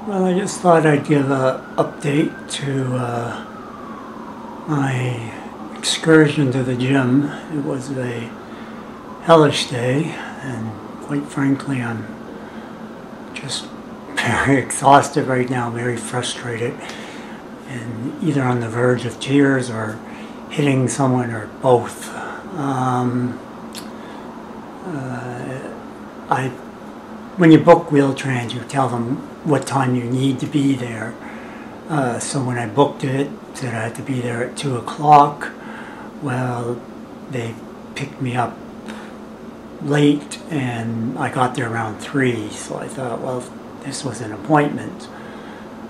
Well, I just thought I'd give an update to my excursion to the gym. It was a hellish day, and quite frankly, I'm just very exhausted right now, very frustrated, and either on the verge of tears or hitting someone or both. When you book Wheel-Trans, you tell them what time you need to be there. So when I booked it, said I had to be there at 2 o'clock. Well, they picked me up late, and I got there around 3. So I thought, well, if this was an appointment,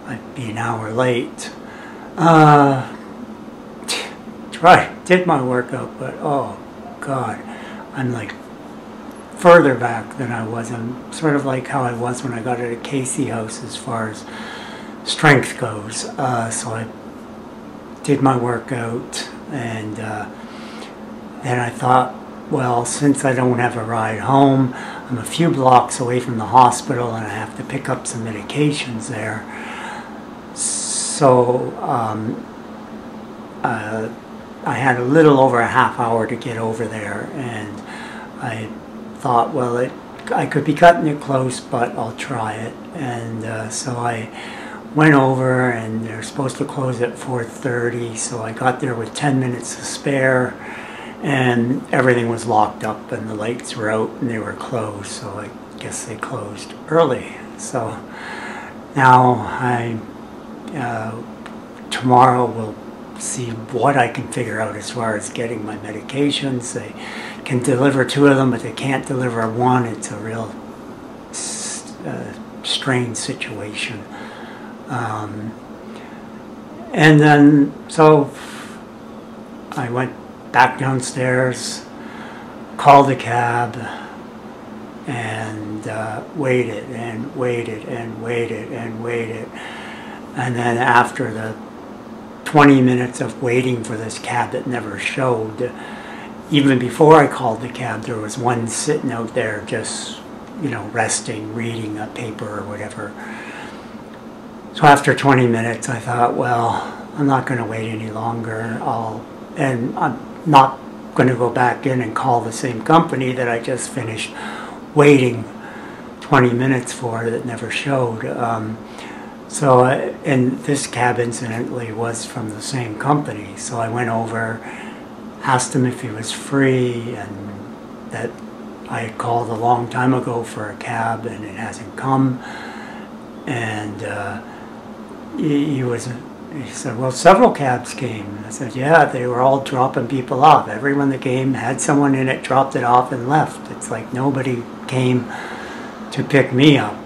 I'd be an hour late. Did my workout, but oh God, I'm like further back than I was. I'm sort of like how I was when I got at a Casey house as far as strength goes. So I did my workout, and then I thought, well, since I don't have a ride home, I'm a few blocks away from the hospital and I have to pick up some medications there. So I had a little over a half hour to get over there, and I thought, well, I could be cutting it close, but I'll try it. And so I went over, and they're supposed to close at 4:30, so I got there with 10 minutes to spare, and everything was locked up and the lights were out and they were closed, so I guess they closed early. So now tomorrow we'll see what I can figure out as far as getting my medications. They can deliver 2 of them, but they can't deliver 1. It's a real strange situation. And then, so I went back downstairs, called a cab, and waited and waited and waited and waited. And then after the 20 minutes of waiting for this cab that never showed, even before I called the cab, there was one sitting out there just, you know, resting, reading a paper or whatever. So after 20 minutes, I thought, well, I'm not going to wait any longer. And I'm not going to go back in and call the same company that I just finished waiting 20 minutes for that never showed. And this cab incidentally was from the same company. So I went over, asked him if he was free, and that I had called a long time ago for a cab and it hasn't come. And he said, well, several cabs came. I said, yeah, they were all dropping people off. Everyone that came had someone in it, dropped it off and left. It's like nobody came to pick me up.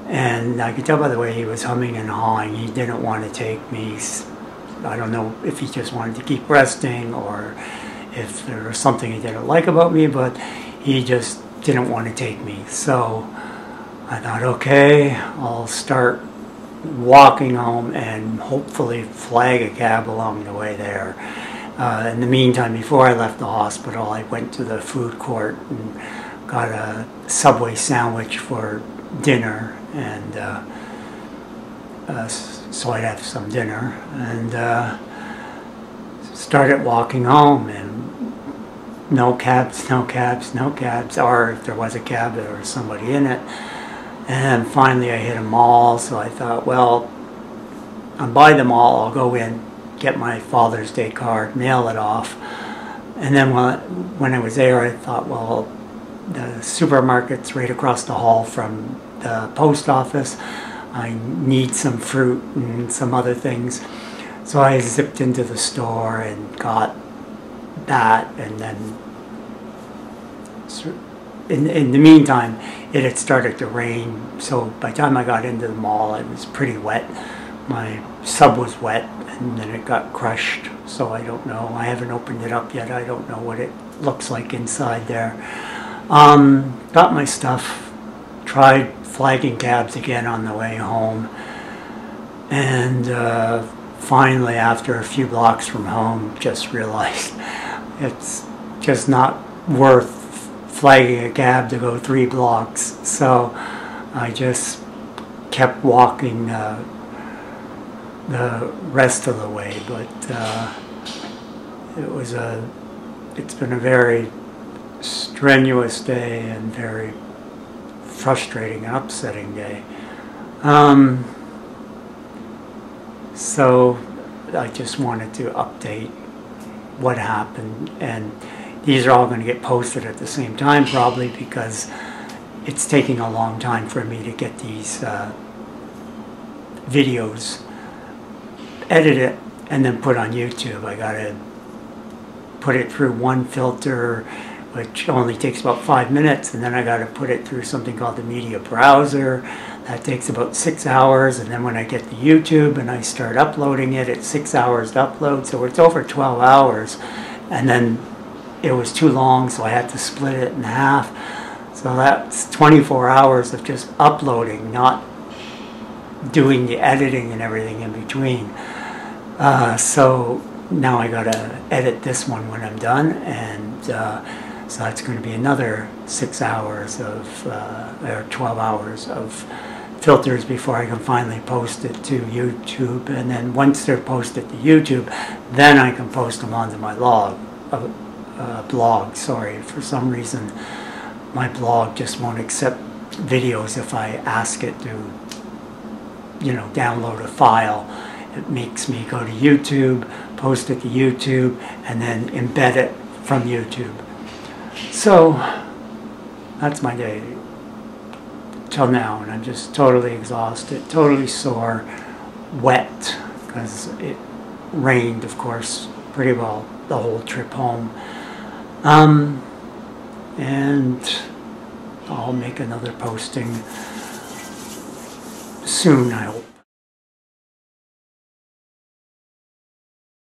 And I could tell by the way he was humming and hawing, he didn't want to take me. I don't know if he just wanted to keep resting or if there was something he didn't like about me, but he just didn't want to take me. So I thought, okay, I'll start walking home and hopefully flag a cab along the way there. In the meantime, before I left the hospital, I went to the food court and got a Subway sandwich for dinner, and so I'd have some dinner, and started walking home, and no cabs, no cabs, no cabs, or if there was a cab, there was somebody in it. And finally I hit a mall, so I thought, well, I'm by the mall, I'll go in, get my Father's Day card, mail it off. And then when I was there, I thought, well, the supermarket's right across the hall from the post office. I need some fruit and some other things. So I zipped into the store and got that, and then in the meantime, it had started to rain, so by the time I got into the mall, it was pretty wet. My sub was wet, and then it got crushed, so I don't know. I haven't opened it up yet. I don't know what it looks like inside there. Got my stuff, tried flagging cabs again on the way home, and finally, after a few blocks from home, just realized it's just not worth flagging a cab to go 3 blocks. So I just kept walking the rest of the way, but it's been a very strenuous day and very frustrating and upsetting day. So I just wanted to update what happened, and these are all going to get posted at the same time probably, because it's taking a long time for me to get these videos edited and then put on YouTube. I got to put it through one filter, which only takes about 5 minutes, and then I got to put it through something called the media browser. That takes about 6 hours, and then when I get to YouTube and I start uploading it, it's 6 hours to upload, so it's over 12 hours. And then it was too long, so I had to split it in half. So that's 24 hours of just uploading, not doing the editing and everything in between. So now I gotta edit this one when I'm done, and so that's going to be another 6 hours of, or 12 hours of filters before I can finally post it to YouTube. And then once they're posted to YouTube, then I can post them onto my blog. Sorry, for some reason my blog just won't accept videos if I ask it to, you know, download a file. It makes me go to YouTube, post it to YouTube, and then embed it from YouTube. So that's my day till now, and I'm just totally exhausted, totally sore, wet, because it rained, of course, pretty well the whole trip home. And I'll make another posting soon, I hope.